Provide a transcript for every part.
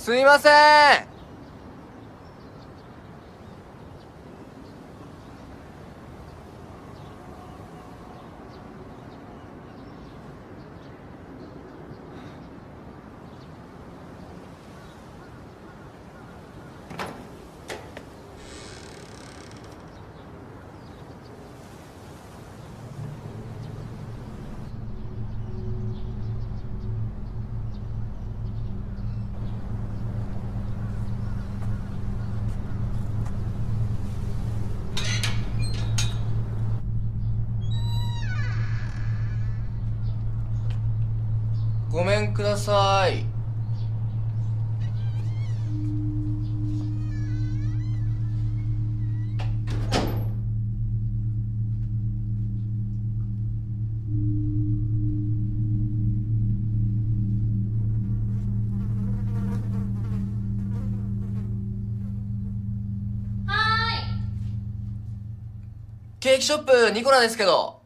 すいません。ごめんください。はーい。ケーキショップニコラですけど、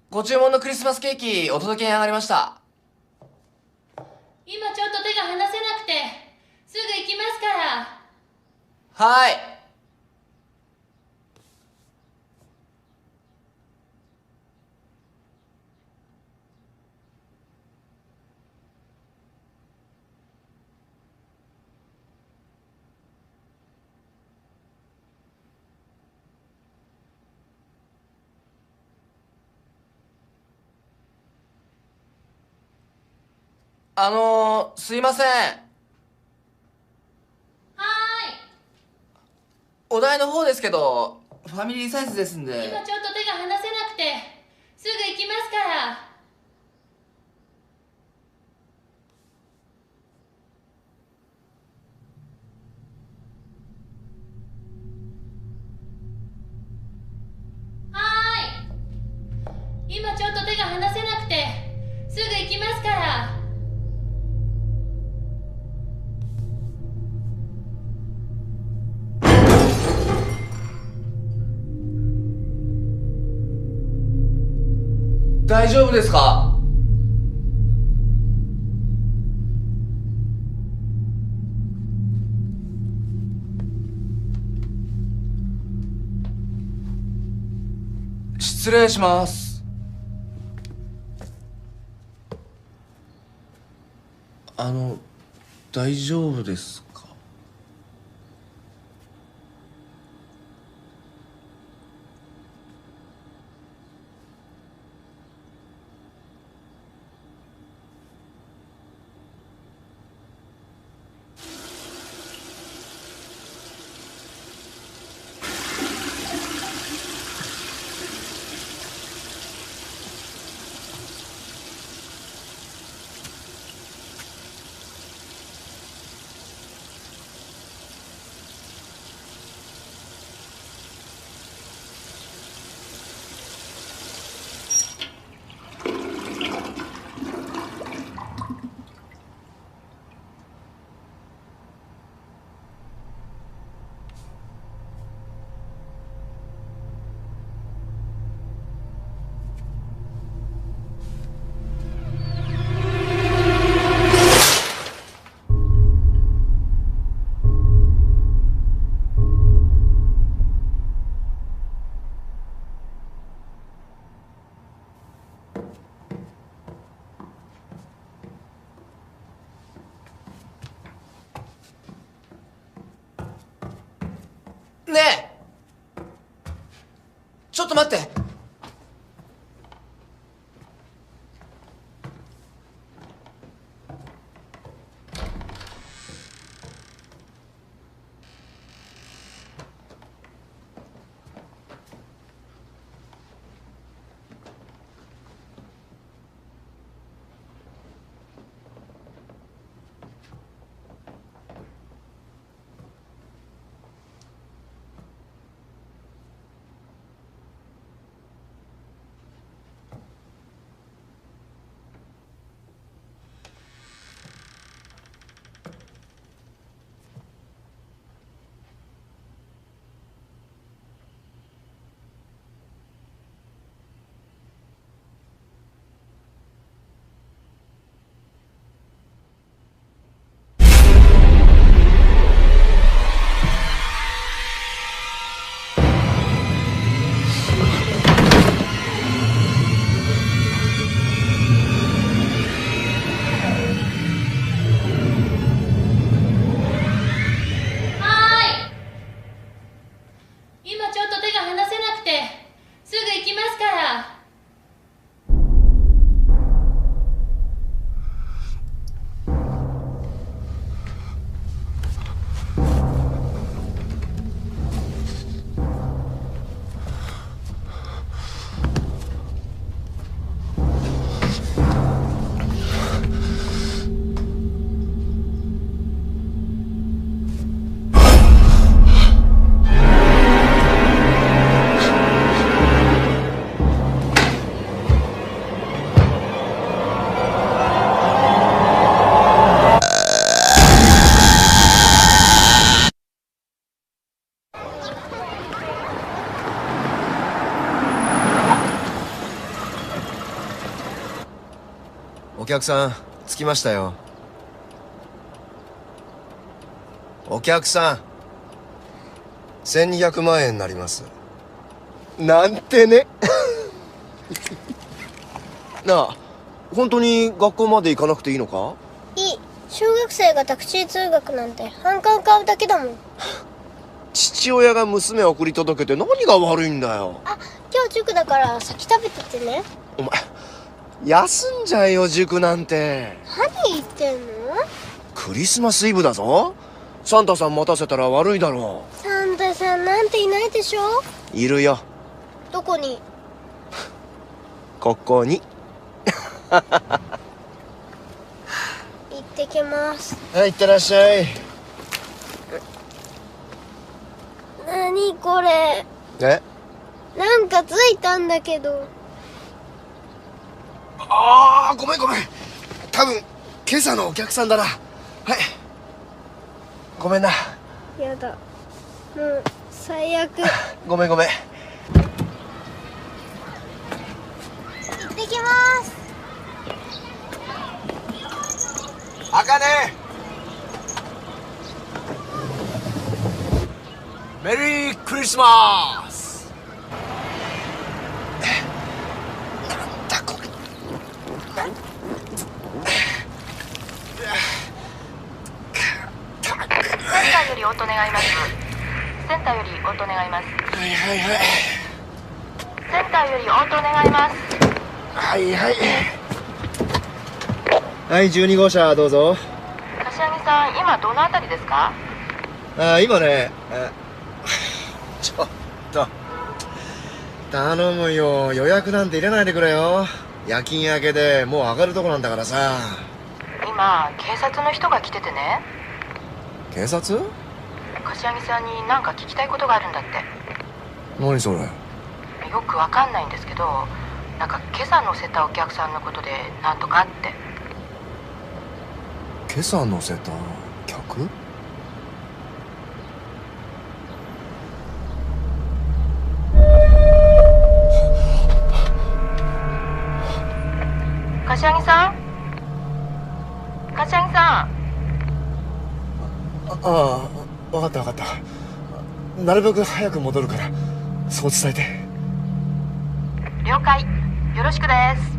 ご注文のクリスマスケーキお届けに上がりました。今ちょっと手が離せなくて、すぐ行きますから。はい。すいません。はーお代の方ですけど、ファミリーサイズですんい。今で。ちょっと手が離せなくて、すぐ行きますから。はーい。今ちょっと手が離せなくて、すぐ行きますから。大丈夫ですか？失礼します。あの、大丈夫ですか？ねえ、ちょっと待って。客さん着きましたよ。お客さん1200万円になります。なんてね。なあ、本当に学校まで行かなくていいのか？いい。小学生がタクシー通学なんて反感買うだけだもん。父親が娘を送り届けて何が悪いんだよ。あ、今日塾だから先食べてってね。お前休んじゃえよ、塾なんて。何言ってんの？クリスマスイブだぞ。サンタさん待たせたら悪いだろサンタさんなんていないでしょ？う。いるよ、どこに？ここに。行ってきます。はい、行ってらっしゃい。何これ？え？なんかついたんだけど。ああ、ごめんごめん。多分今朝のお客さんだな。はい、ごめんな。やだ。もう最悪。ごめんごめん。行ってきます。あかね、メリークリスマス。なんだこれ。センターより応答願います。センターより応答願います。はいはいはい。センターより応答願います。はいはい。はい、12号車どうぞ。柏木さん、今どのあたりですか？今ね、ちょっと頼むよ、予約なんて入れないでくれよ。夜勤明けでもう上がるとこなんだからさ。今警察の人が来ててね、警察？柏木さんに何か聞きたいことがあるんだって。何それ？よくわかんないんですけど、なんか今朝乗せたお客さんのことでなんとかって。今朝乗せた客？柏木さん、柏木さん。ああ、分かった分かった。なるべく早く戻るからそう伝えて。了解、よろしくです。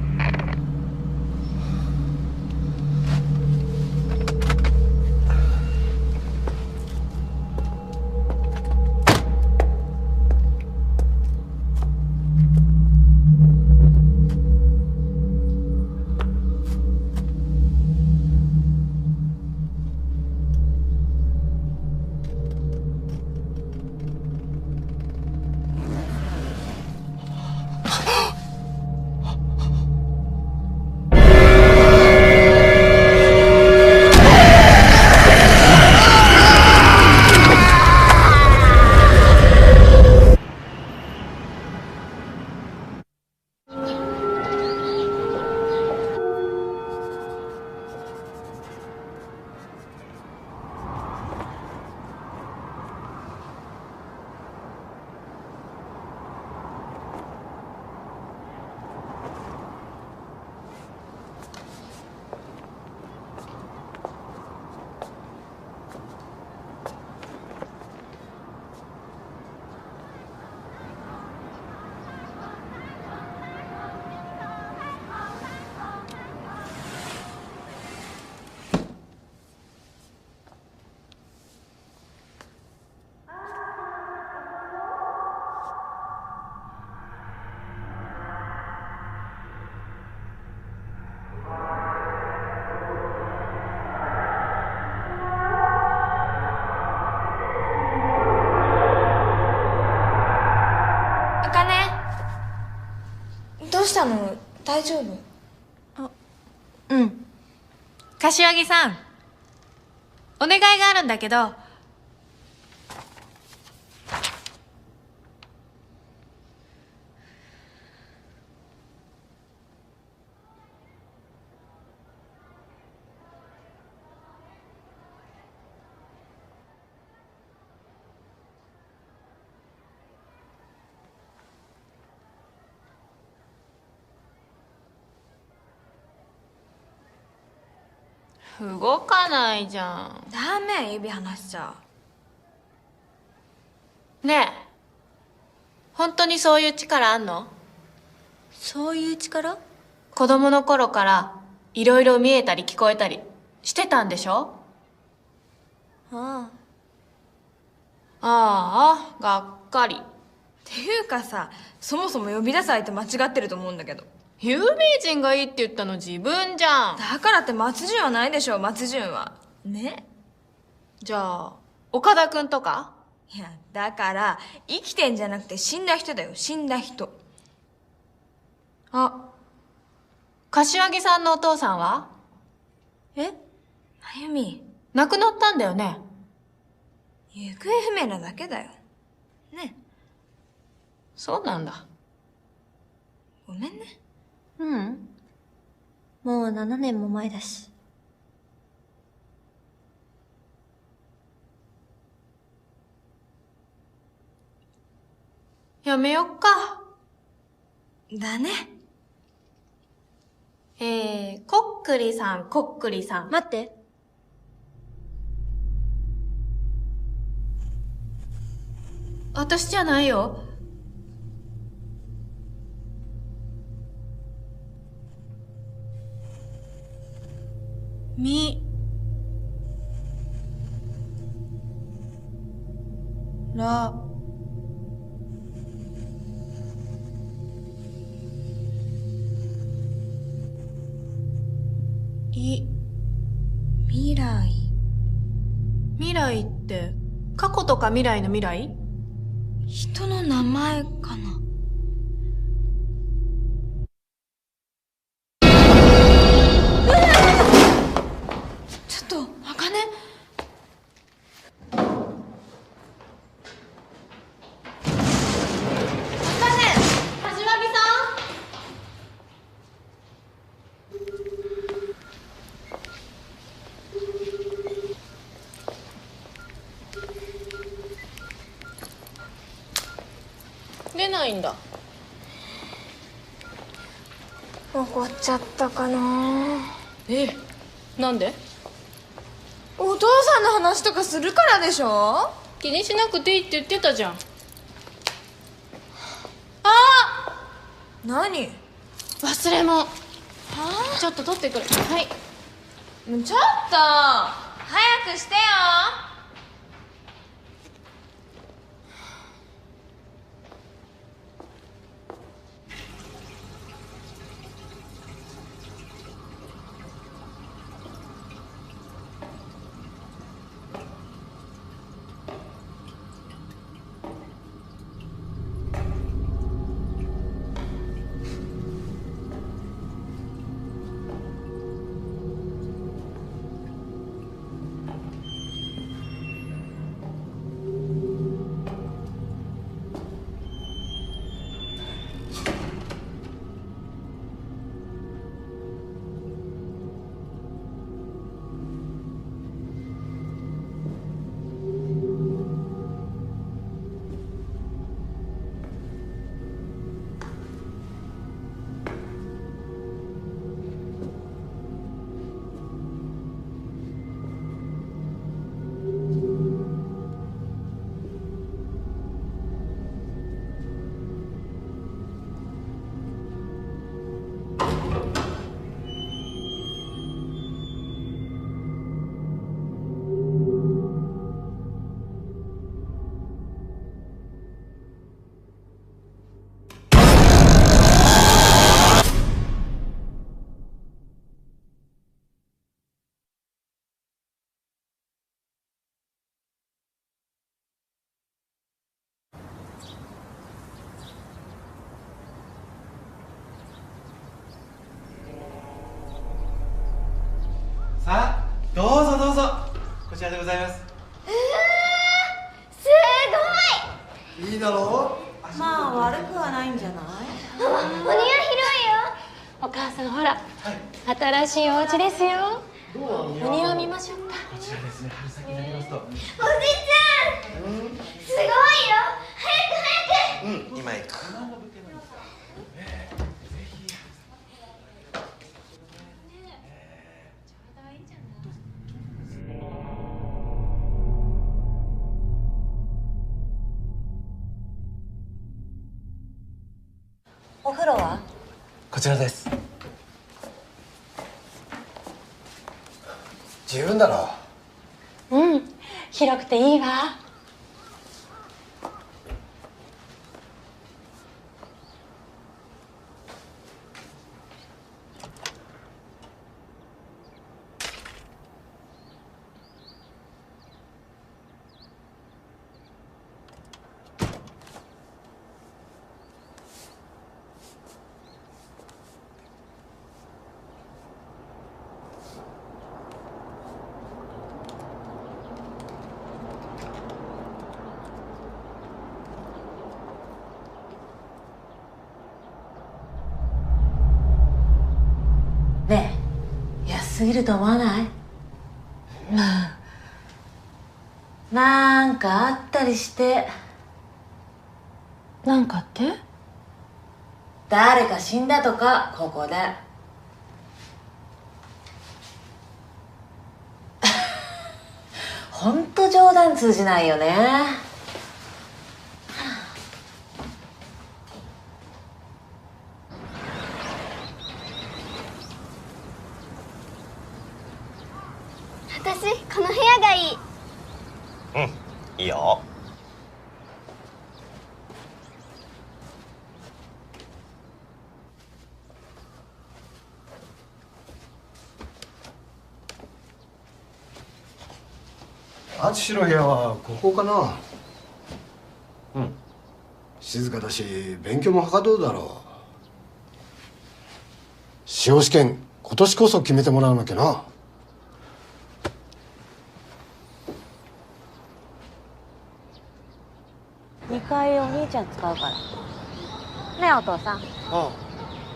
あかね、どうしたの？大丈夫？うん。柏木さん、お願いがあるんだけど。動かないじゃん。ダメ、指離しちゃねえ、本当にそういう力あんの？そういう力？子供の頃からいろいろ見えたり聞こえたりしてたんでしょ？ああ。ああ、がっかり。っていうかさ、そもそも呼び出す相手間違ってると思うんだけど。有名人がいいって言ったの自分じゃん。だからって松潤はないでしょ、松潤は。ね？じゃあ岡田くんとか？いや、だから生きてんじゃなくて死んだ人だよ、死んだ人。あ、柏木さんのお父さんは？え？まゆみ、亡くなったんだよね。行方不明なだけだよ。ね？そうなんだ。ごめんね。うん。もう7年も前だし。やめよっか。だね。こっくりさん、こっくりさん。待って。私じゃないよ。み、ら、い、未来。未来って過去とか未来の未来？人の名前かな。ちょっと、あかね。柏木さん。出ないんだ。怒っちゃったかな。なんで？お父さんの話とかするからでしょ。気にしなくていいって言ってたじゃん。何？忘れ物。ちょっと取ってくる。はい。もうちょっと早くしてよ。さあ、どうぞどうぞ。こちらでございます。すいいだろまあ悪くはないんじゃない？ごい。お庭広いよ。お母さんほら、新しいお家ですよ。お庭見ましょうか。こちらですね、春先になりますと。おじちゃん、すごいよ。早く早く。今行く。風呂は？こちらです。十分だろ。うん、広くていいわ。ねえ、安すぎると思わない？なんかあったりして。なんかって？誰か死んだとか、ここで。ほんと冗談通じないよね。私この部屋がいい。いいよ。淳の部屋はここかな。静かだし勉強もはかどるだろう。司法試験今年こそ決めてもらわなきゃな。2階お兄ちゃん使うから。ねえお父さん。ああ、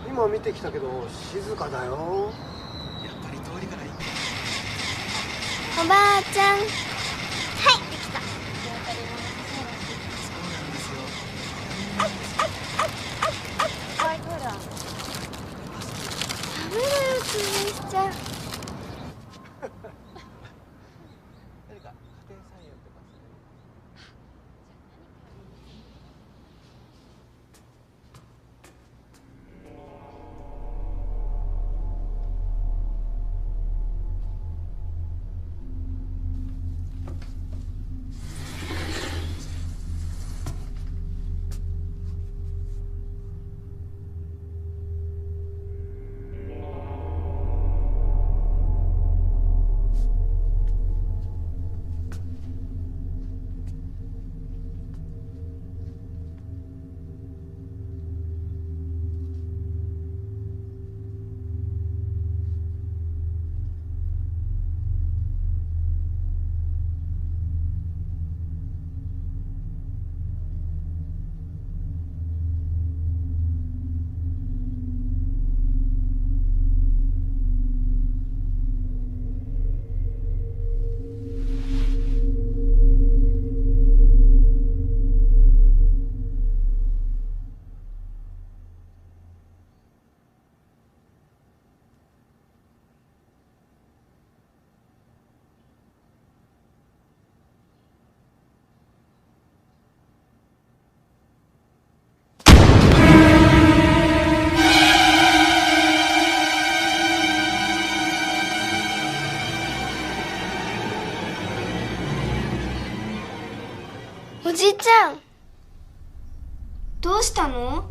今見てきたけど静かだよ。やっぱり通りから行って。おばあちゃん。はい、できた。そうなんですよ。はい、ほら。ダメだよ、通しちゃう。何か家庭菜園とか。おじいちゃん、どうしたの？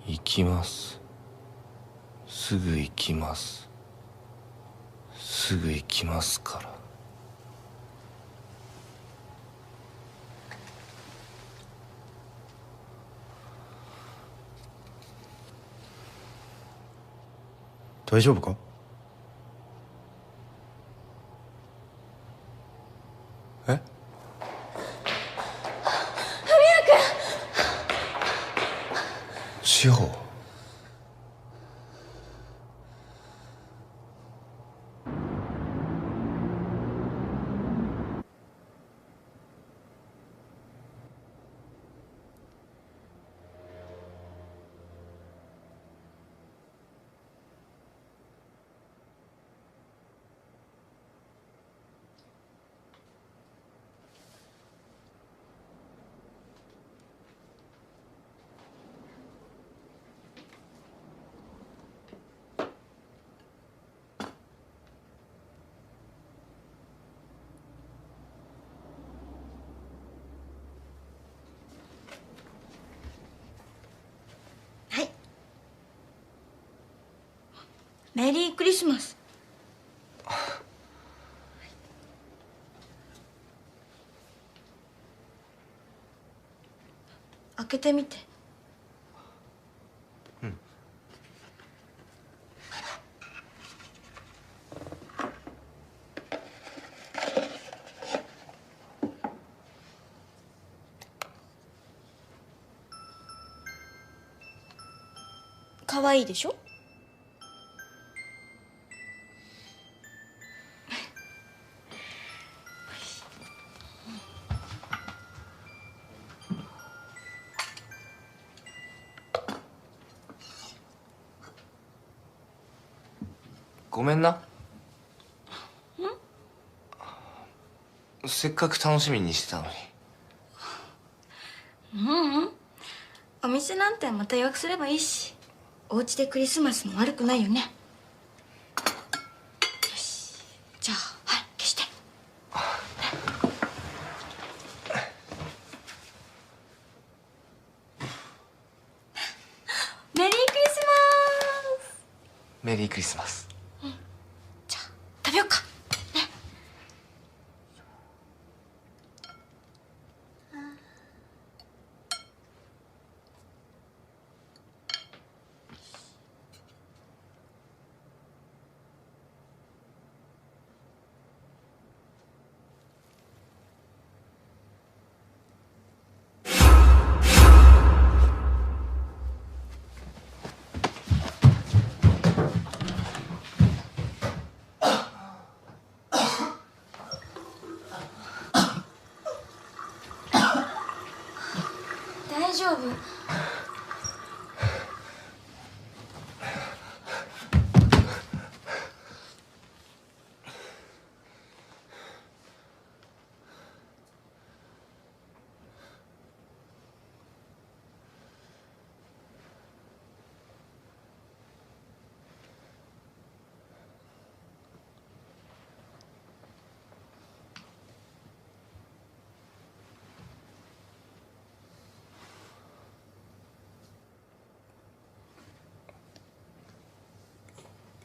行きます。すぐ行きます。すぐ行きますから。大丈夫か？え？志保。メリークリスマス。開けてみて。可愛いでしょ？ごめんな。せっかく楽しみにしてたのに。お店なんてまた予約すればいいし、お家でクリスマスも悪くないよね。よし、じゃあはい消して。メリークリスマス。メリークリスマス。じゃあ食べようか。大丈夫？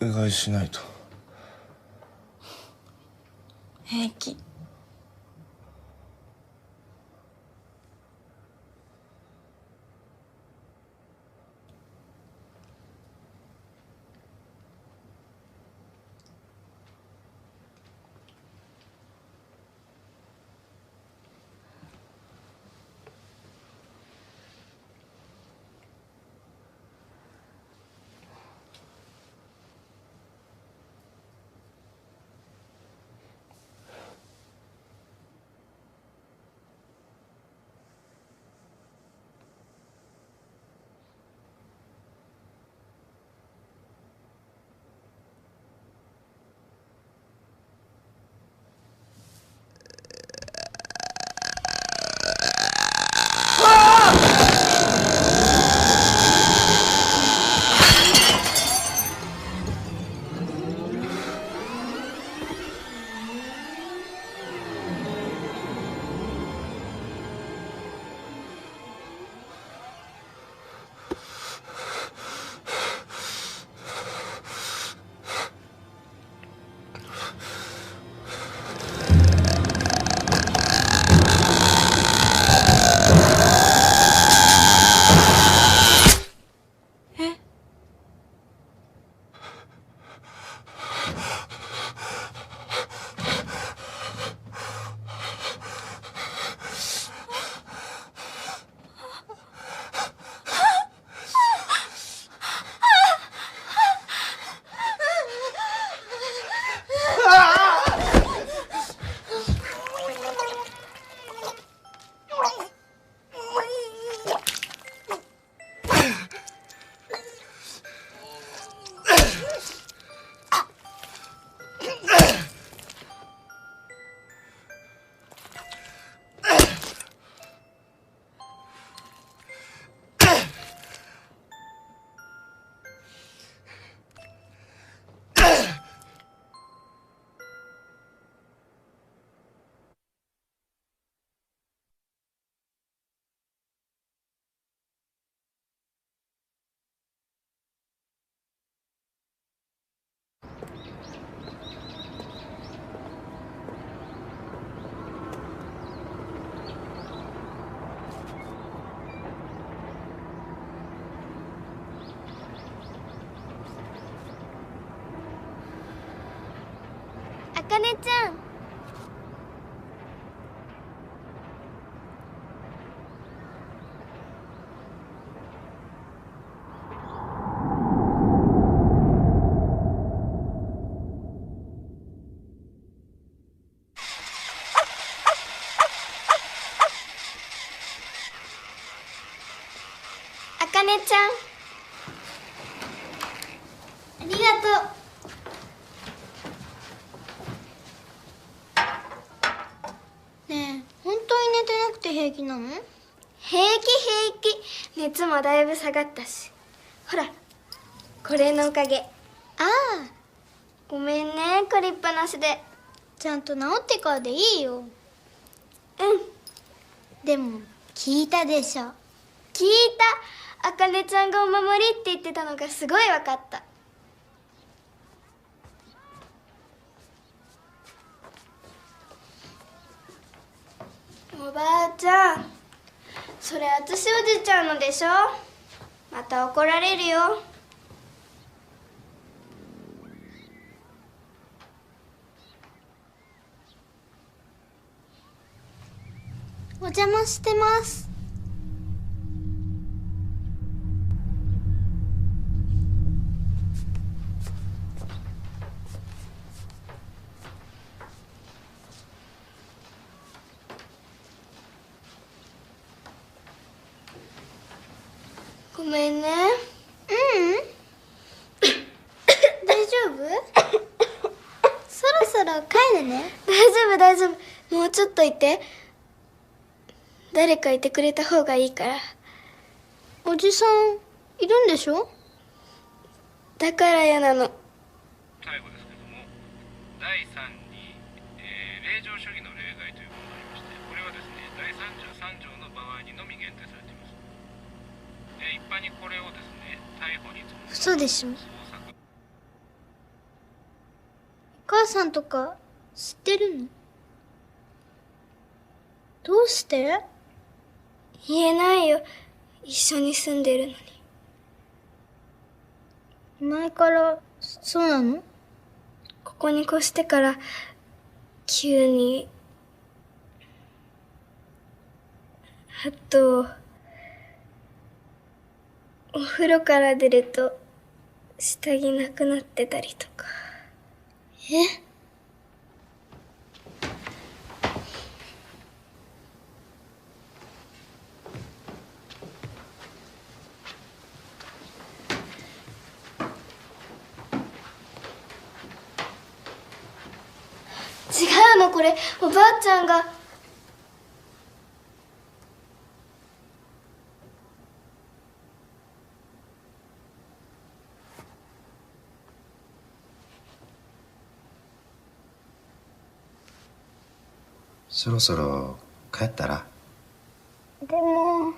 うがいしないと。平気。かねちゃん。あかねちゃん、ありがとう。ねえ、本当に寝てなくて平気なの？平気平気。熱もだいぶ下がったし。ほら、これのおかげ。ああ、ごめんね、借りっぱなしで。ちゃんと治ってからでいいよ。うん。でも聞いたでしょ。聞いた。あかねちゃんがお守りって言ってたのがすごい分かった。おばあちゃん、それ私おじちゃんのでしょ。また怒られるよ。お邪魔してます。ごめんね。大丈夫？そろそろ帰るね。大丈夫大丈夫。もうちょっといて。誰かいてくれた方がいいから。おじさんいるんでしょ？だから嫌なの。最後ですけども、第3に、令状主義の例外というものがありまして、これはですね、第33条の場合にのみ限定されています。一般にこれをですね、逮捕に伴う嘘でしょ。捜索。お母さんとか知ってるの？どうして？言えないよ。一緒に住んでるのに。前からそうなの？ここに越してから急に。あとお風呂から出ると下着なくなってたりとか。え？違うの、これおばあちゃんが。そろそろ帰ったら？でも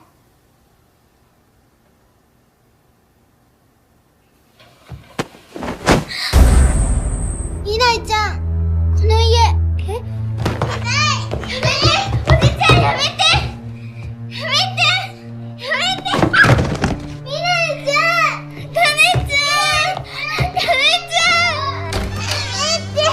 未来ちゃん、この家。え？やめて！おじちゃんやめて！やめて！やめて！未来ちゃん！かねちゃん！かねちゃん！やめて！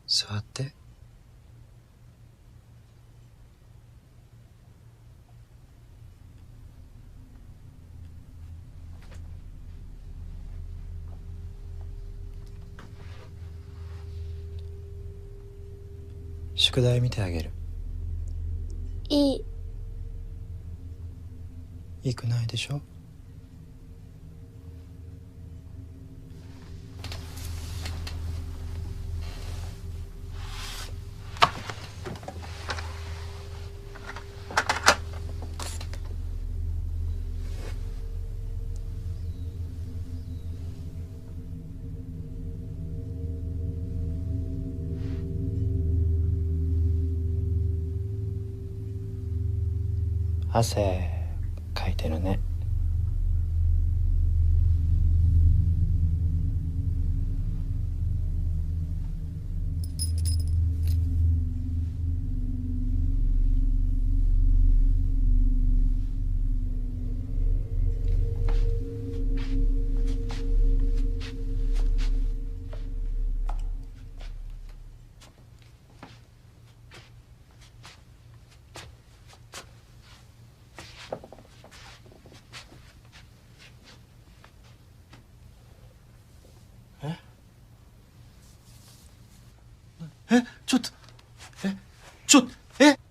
座って。宿題見てあげる。いい。いいくないでしょ。汗かいてるね。ちょっと、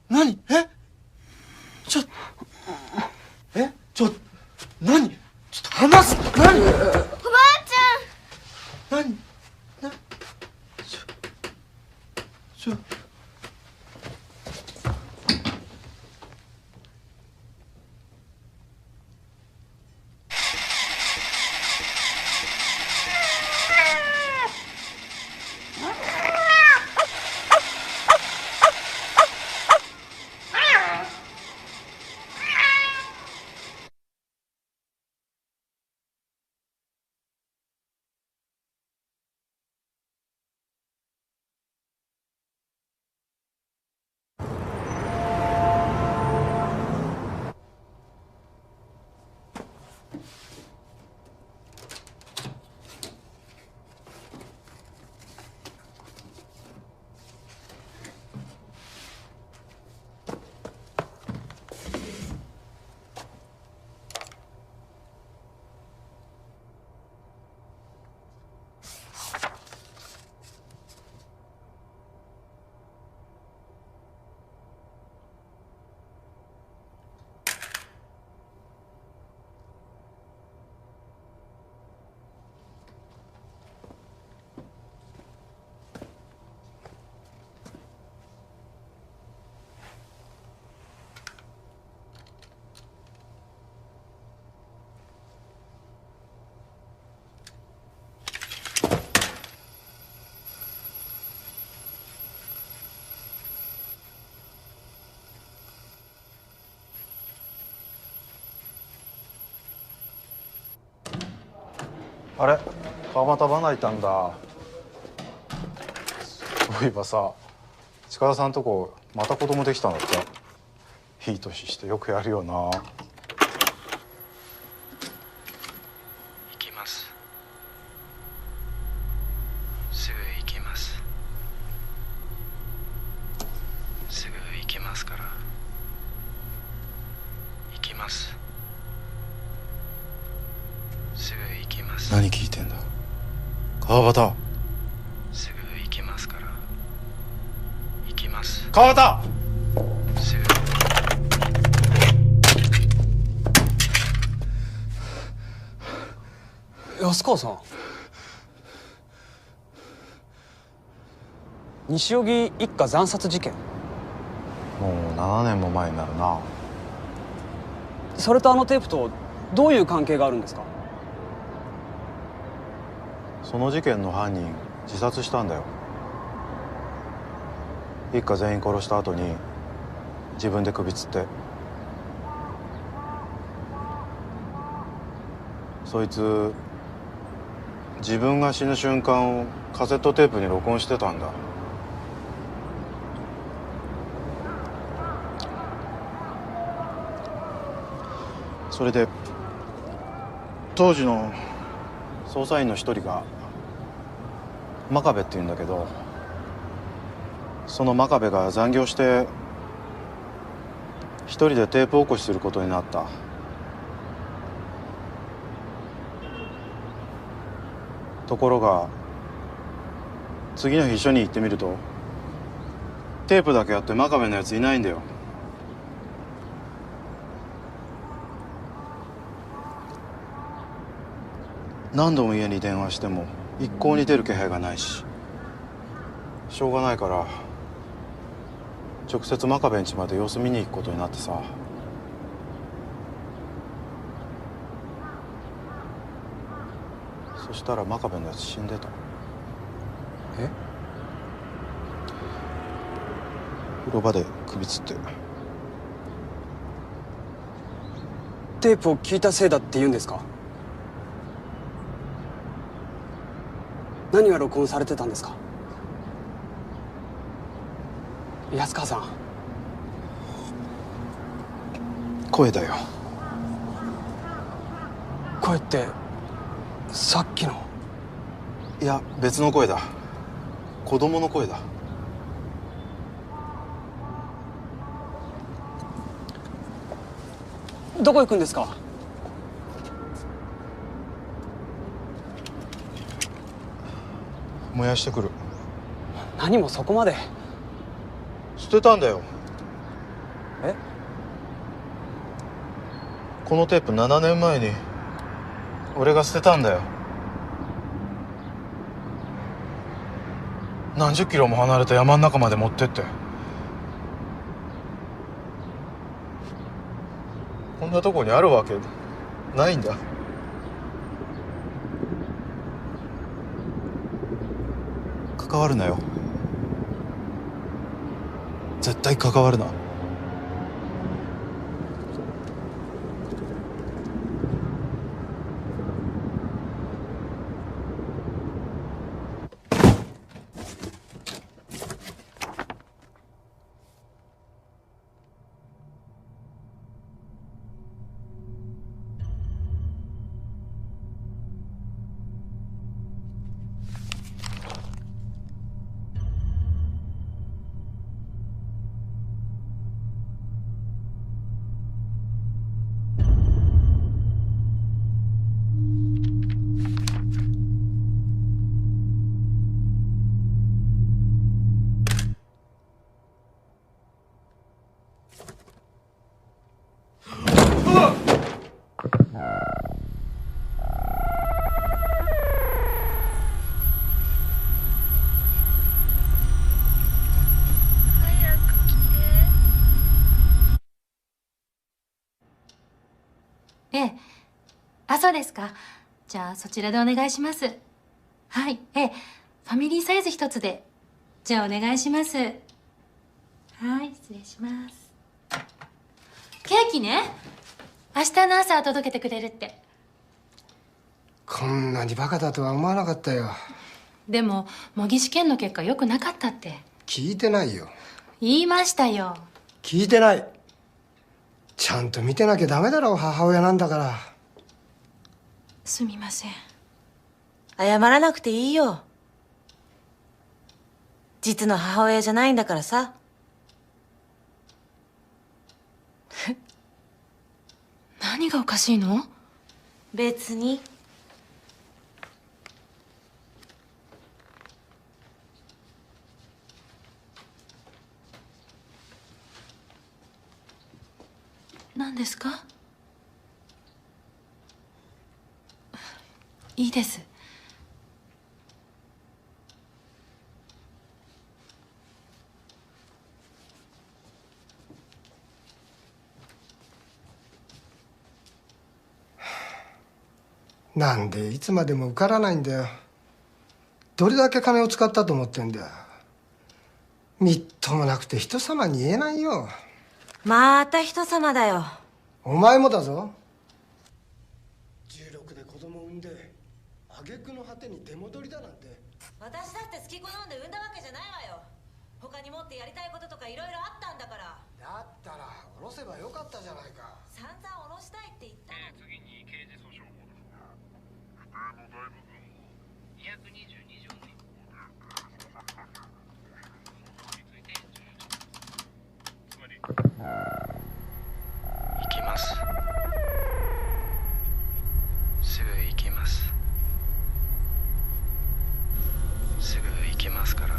何何ちょっと話す、何おばあち何あれ、川俣ばないたんだ。そういえばさ、近田さんとこまた子供できたんだって。いい年してよくやるよな。行きます。すぐ行きます。すぐ行きますから。行きます。すぐ行きます。何聞いてんだ川端。すぐ行きますから。行きます。川端。すぐ。安川さん、西荻一家惨殺事件。もう7年も前になるな。それとあのテープとどういう関係があるんですか？その事件の犯人自殺したんだよ。一家全員殺した後に自分で首吊って。そいつ自分が死ぬ瞬間をカセットテープに録音してたんだ。それで当時の捜査員の一人が真壁っていうんだけど、その真壁が残業して一人でテープ起こしすることになった。ところが次の日一緒に行ってみるとテープだけあって真壁のやついないんだよ。何度も家に電話しても一向に出る気配がないし、しょうがないから直接真壁ん家まで様子見に行くことになってさ。そしたら真壁のやつ死んでた。え？風呂場で首つって。テープを聞いたせいだって言うんですか？何が録音されてたんですか？安川さん。声だよ。声ってさっきの。いや別の声だ。子供の声だ。どこ行くんですか？燃やしてくる。何もそこまで。捨てたんだよ。え？このテープ7年前に俺が捨てたんだよ。何十キロも離れた山の中まで持ってって。こんなとこにあるわけないんだ。関わるなよ。絶対関わるな。ええ。あ、そうですか。じゃあそちらでお願いします。はい、ええ。ファミリーサイズ一つで。じゃあお願いします。はい、失礼します。ケーキね。明日の朝届けてくれるって。こんなにバカだとは思わなかったよ。でも模擬試験の結果良くなかったって。聞いてないよ。言いましたよ。聞いてない。ちゃんと見てなきゃダメだろう、母親なんだから。すみません。謝らなくていいよ。実の母親じゃないんだからさ。何がおかしいの？別に。何ですか？いいです。なんでいつまでも受からないんだよ。どれだけ金を使ったと思ってんだよ。みっともなくて人様に言えないよ。また人様だよ。お前もだぞ。16で子供産んで挙句の果てに出戻りだなんて。私だって好き好んで産んだわけじゃないわよ。他にもってやりたいこととかいろいろあったんだから。だったら下ろせばよかったじゃないか。散々下ろしたいって言ったのに。次に刑事訴訟法ですが、不定の大部分を222条の一項で捜索対象について重要します。つまり行きます。すぐ行きます。すぐ行きますから。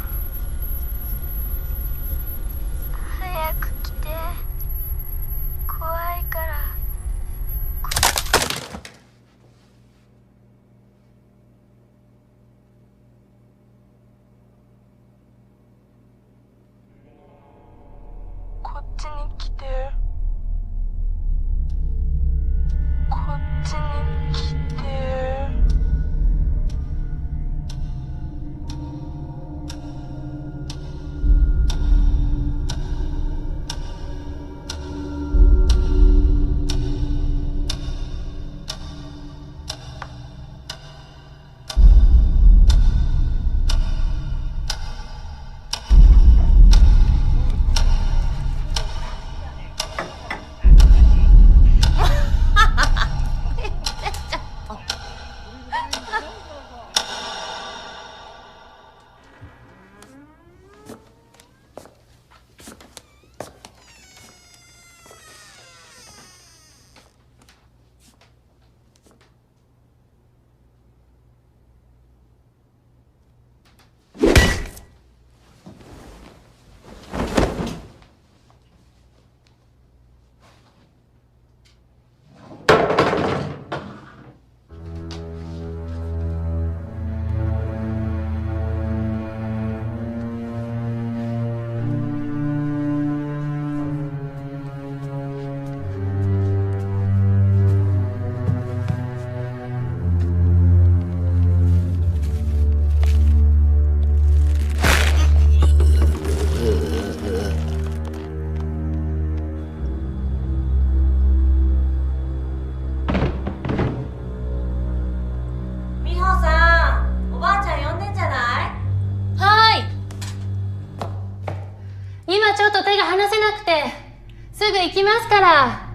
すぐ行きますから。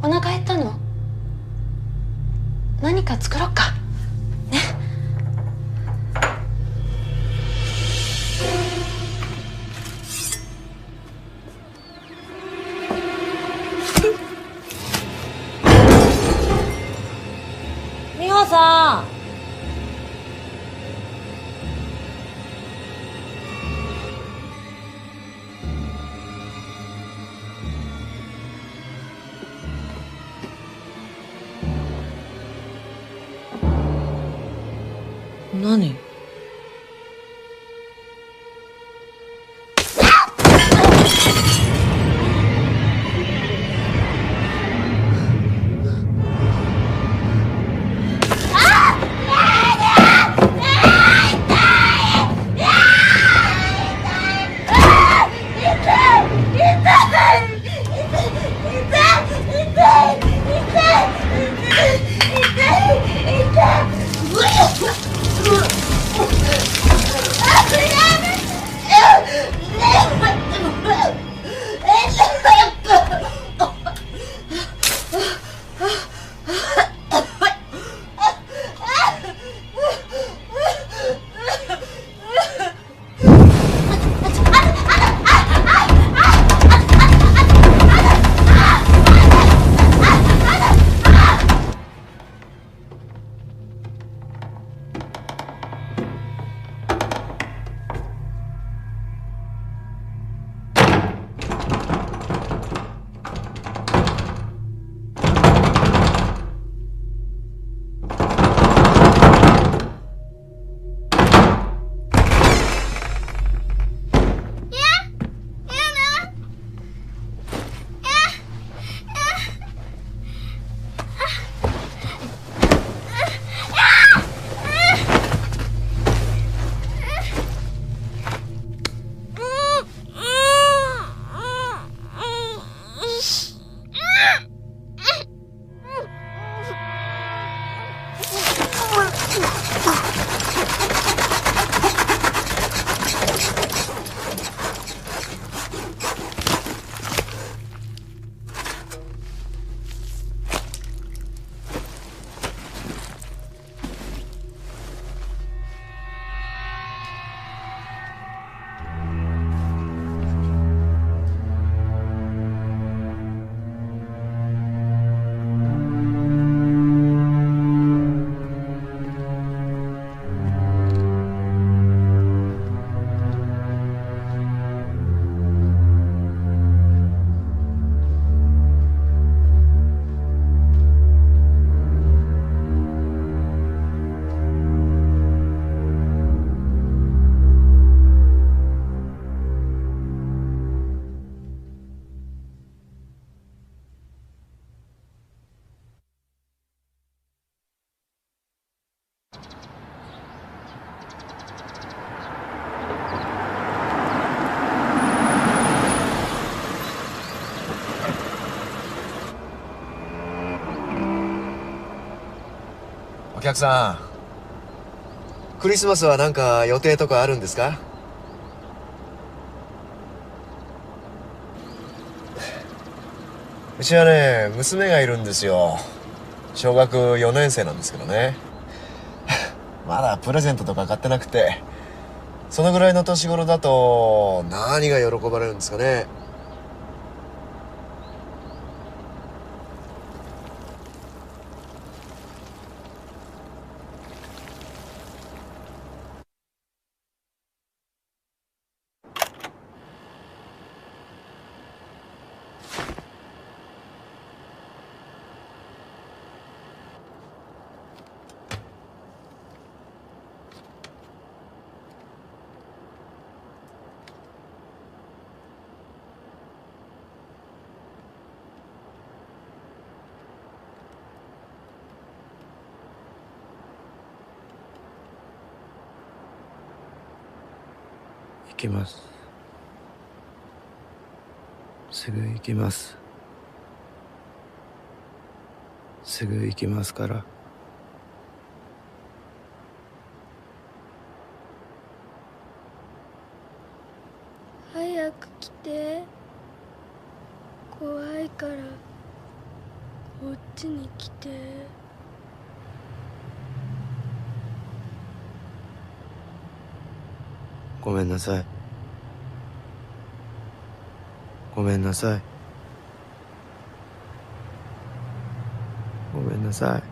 お腹減ったの？何か作ろっか。ね。美穂さん。何？お客さん、クリスマスはなんか予定とかあるんですか？うちはね、娘がいるんですよ。小学4年生なんですけどね。まだプレゼントとか買ってなくて、そのぐらいの年頃だと何が喜ばれるんですかね。行きます。すぐ行きます。すぐ行きますから。早く来て。怖いからこっちに来て。ごめんなさい。ごめんなさい。ごめんなさい。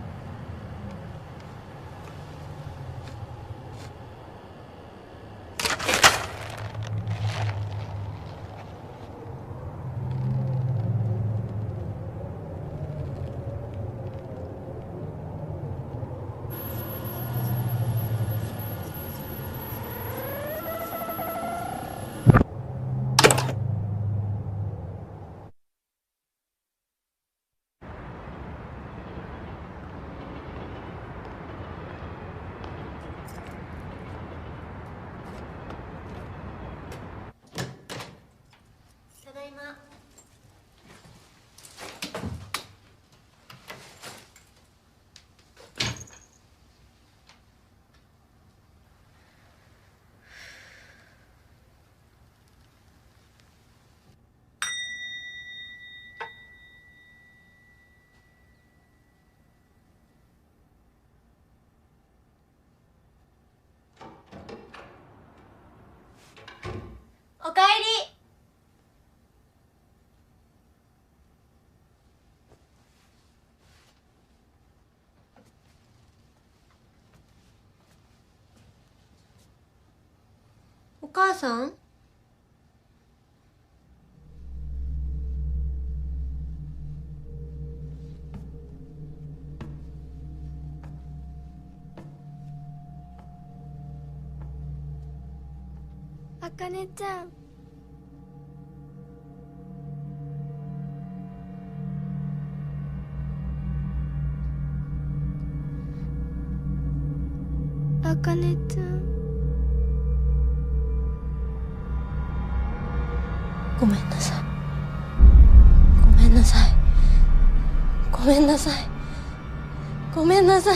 ただいま。おかえり。お母さん？あかねちゃん。あかねちゃん。ごめんなさい。ごめんなさい。ごめんなさい。ごめんなさい。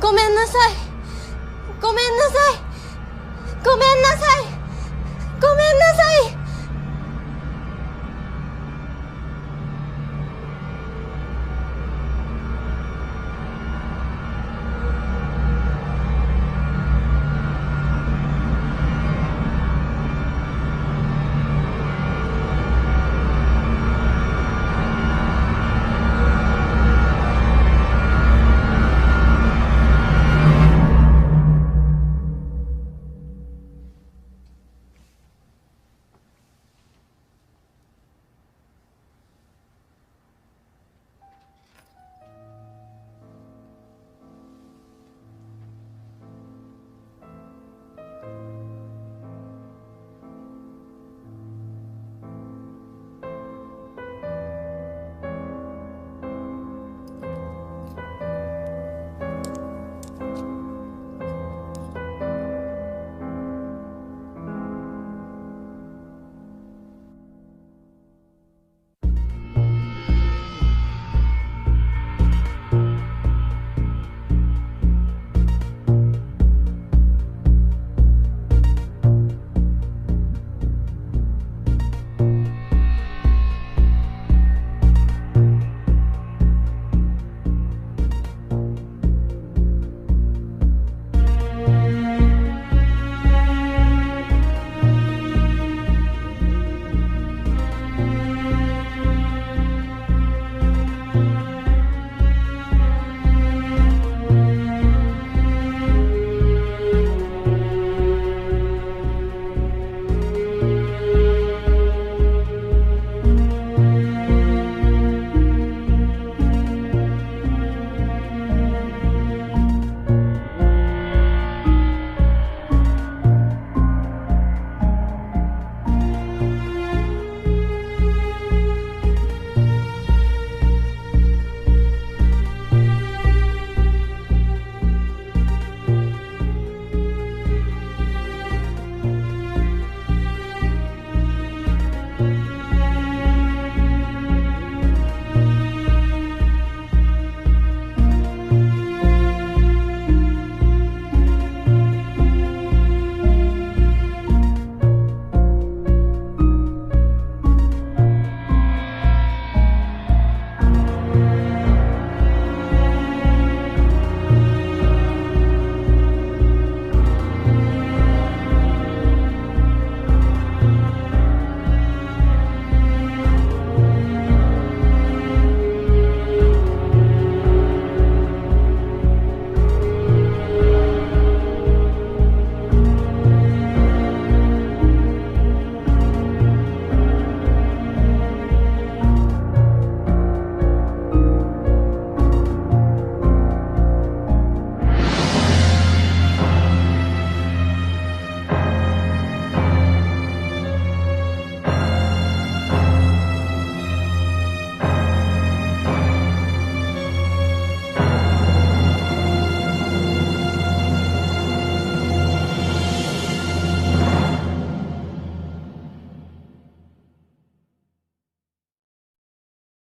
ごめんなさい。ごめんなさい。ごめんなさい。ごめんなさい。